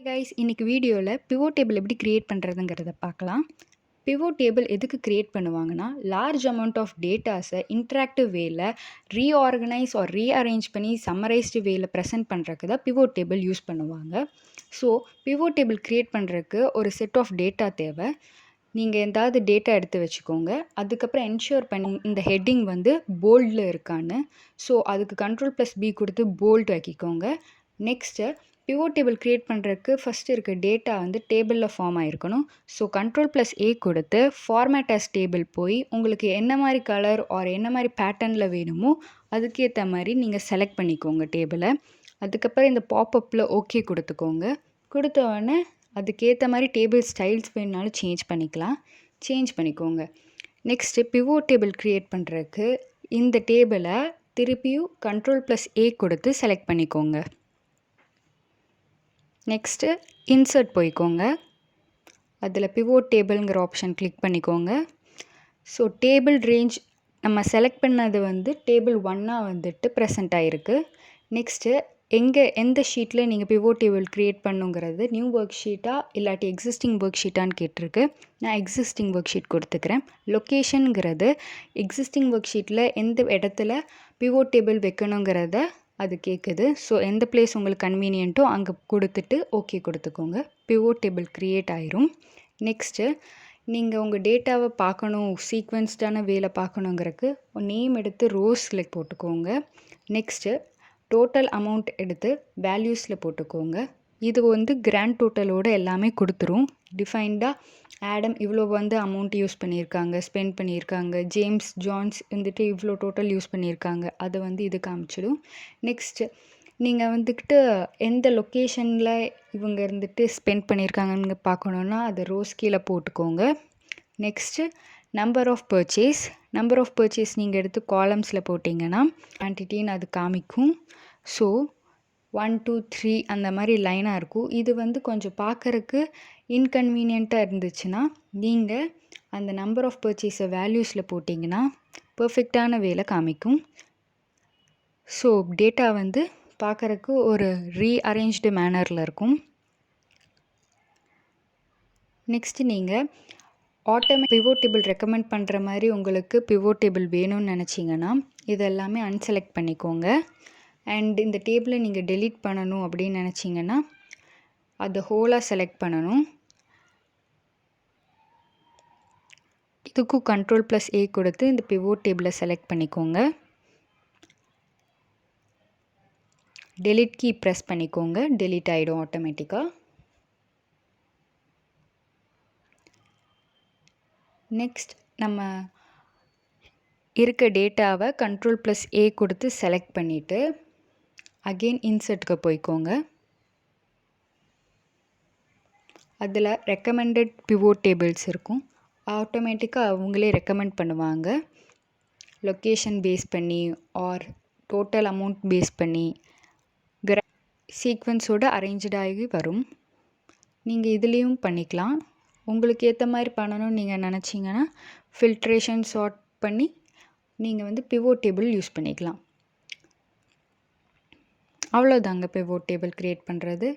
Guys இன்னைக்கு வீடியோவில் pivot table எப்படி கிரியேட் பண்ணுறதுங்கிறத பார்க்கலாம். பிவோட் டேபிள் எதுக்கு கிரியேட் பண்ணுவாங்கன்னா, லார்ஜ் அமௌண்ட் ஆஃப் டேட்டாஸை இன்ட்ராக்டிவ் வேல ரீஆர்கனைஸ் ஆர் ரீஅரேஞ்ச் பண்ணி சம்மரைஸ்டு வேல ப்ரெசென்ட் பண்ணுறதுக்கு தான் பிவோட் டேபிள் யூஸ் பண்ணுவாங்க. ஸோ பிவோட் டேபிள் கிரியேட் பண்ணுறதுக்கு ஒரு செட் ஆஃப் டேட்டா தேவை. நீங்கள் எதாவது டேட்டா எடுத்து வச்சுக்கோங்க. அதுக்கப்புறம் என்ஷூர் பண்ணி இந்த ஹெட்டிங் வந்து போல்டில் இருக்கான்னு. ஸோ அதுக்கு Ctrl+B கொடுத்து போல்ட் ஆக்கிக்கோங்க. நெக்ஸ்ட்டு பிவோட் டேபிள் கிரியேட் பண்ணுறதுக்கு ஃபஸ்ட்டு இருக்க டேட்டா வந்து டேபிளில் ஃபார்ம் ஆகிருக்கணும். ஸோ Ctrl+A கொடுத்து ஃபார்மேட் ஆஸ் டேபிள் போய் உங்களுக்கு என்ன மாதிரி கலர் ஆர் என்ன மாதிரி பேட்டர்னில் வேணுமோ அதுக்கேற்ற மாதிரி நீங்கள் செலக்ட் பண்ணிக்கோங்க டேபிளை. அதுக்கப்புறம் இந்த பாப்அப்பில் ஓகே கொடுத்துக்கோங்க. கொடுத்த உடனே அதுக்கேற்ற மாதிரி டேபிள் ஸ்டைல்ஸ் வேணுனாலும் சேஞ்ச் பண்ணிக்கோங்க. நெக்ஸ்ட்டு பிவோட் டேபிள் க்ரியேட் பண்ணுறதுக்கு இந்த டேபிளை திருப்பியும் Ctrl+A கொடுத்து செலக்ட் பண்ணிக்கோங்க. நெக்ஸ்ட்டு இன்சர்ட் போய்க்கோங்க. அதில் பிவோட் டேபிள்ங்கிற ஆப்ஷன் கிளிக் பண்ணிக்கோங்க. ஸோ டேபிள் ரேஞ்ச் நம்ம செலக்ட் பண்ணது வந்து டேபிள் 1 வந்துட்டு ப்ரெசென்ட் ஆகிருக்கு. நெக்ஸ்ட்டு எந்த ஷீட்டில் நீங்கள் பிவோட் டேபிள் க்ரியேட் பண்ணுங்கிறது நியூ ஒர்க் ஷீட்டா இல்லாட்டி எக்ஸிஸ்டிங் ஒர்க் ஷீட்டான்னு கேட்டிருக்கு. நான் எக்ஸிஸ்டிங் ஒர்க் ஷீட் கொடுத்துக்கிறேன். லொக்கேஷனுங்கிறது எக்ஸிஸ்டிங் ஒர்க் ஷீட்டில் எந்த இடத்துல பிவோட் டேபிள் வைக்கணுங்கிறத அது கேட்குது. ஸோ எந்த பிளேஸ் உங்களுக்கு கன்வீனியன்ட்டோ அங்கே கொடுத்துட்டு ஓகே கொடுத்துக்கோங்க. பிவோட் டேபிள் க்ரியேட் ஆயிரும். நெக்ஸ்ட்டு நீங்கள் உங்கள் டேட்டாவை பார்க்கணும், சீக்வென்ஸ்டான வேலை பார்க்கணுங்கிறதுக்கு நேம் எடுத்து ரோஸில் போட்டுக்கோங்க. நெக்ஸ்ட்டு டோட்டல் அமௌண்ட் எடுத்து வேல்யூஸில் போட்டுக்கோங்க. இது வந்து கிராண்ட் டோட்டலோடு எல்லாமே கொடுத்துரும். டிஃபைன்டாக ஆடம் இவ்வளோ வந்து அமௌண்ட் யூஸ் பண்ணியிருக்காங்க, ஸ்பெண்ட் பண்ணியிருக்காங்க, ஜேம்ஸ் ஜான்ஸ் வந்துட்டு இவ்வளோ டோட்டல் யூஸ் பண்ணியிருக்காங்க, அதை வந்து இது காமிச்சிடும். நெக்ஸ்ட்டு நீங்கள் வந்துக்கிட்டு எந்த லொக்கேஷனில் இவங்க இருந்துட்டு ஸ்பெண்ட் பண்ணியிருக்காங்கன்னு பார்க்கணுன்னா அதை ரோஸ் கீழே போட்டுக்கோங்க. நெக்ஸ்ட்டு நம்பர் ஆஃப் பர்ச்சேஸ் நீங்கள் எடுத்து காலம்ஸில் போட்டிங்கன்னா குவான்டிட்டின்னு அது காமிக்கும். ஸோ 1 2 3 அந்த மாதிரி லைனாக இருக்கும். இது வந்து கொஞ்சம் பார்க்குறக்கு இன்கன்வீனியண்ட்டாக இருந்துச்சுன்னா நீங்கள் அந்த நம்பர் ஆஃப் பர்ச்சேஸை வேல்யூஸில் போட்டிங்கன்னா பர்ஃபெக்டான வேலை காமிக்கும். ஸோ டேட்டா வந்து பார்க்குறக்கு ஒரு ரீஅரேஞ்ச்டு மேனரில் இருக்கும். நெக்ஸ்ட்டு நீங்கள் பிவோட் டேபிள் ரெக்கமெண்ட் பண்ணுற மாதிரி உங்களுக்கு பிவோட் டேபிள் வேணும்னு நினச்சிங்கன்னா இதெல்லாமே அன்செலக்ட் பண்ணிக்கோங்க. அண்ட் இந்த டேபிளை நீங்கள் டெலீட் பண்ணணும் அப்படின்னு நினச்சிங்கன்னா அதை ஹோலாக செலக்ட் பண்ணணும். இதுக்கும் Ctrl+A கொடுத்து இந்த பிவோட் டேபிளை செலக்ட் பண்ணிக்கோங்க. டெலீட் கீ ப்ரெஸ் பண்ணிக்கோங்க. டெலீட் ஆகிடும் ஆட்டோமேட்டிக்காக. நெக்ஸ்ட் நம்ம இருக்க டேட்டாவை Ctrl+A கொடுத்து செலக்ட் பண்ணிவிட்டு அகெயின் இன்சர்ட்டுக்கு போய்க்கோங்க. அதில் ரெக்கமெண்டட் பிவோட் டேபிள்ஸ் இருக்கும். ஆட்டோமேட்டிக்காக அவங்களே ரெக்கமெண்ட் பண்ணுவாங்க. லொக்கேஷன் பேஸ் பண்ணி ஆர் டோட்டல் அமௌண்ட் பேஸ் பண்ணி சீக்வென்ஸோடு அரேஞ்சடாகி வரும். நீங்கள் இதுலேயும் பண்ணிக்கலாம். உங்களுக்கு ஏற்ற மாதிரி பண்ணணும்னு நீங்கள் நினச்சிங்கன்னா ஃபில்ட்ரேஷன் சார்ட் பண்ணி நீங்கள் வந்து பிவோட் டேபிள் யூஸ் பண்ணிக்கலாம். அவ்வளோதாங்க பிவோட் டேபிள் க்ரியேட் பண்ணுறது.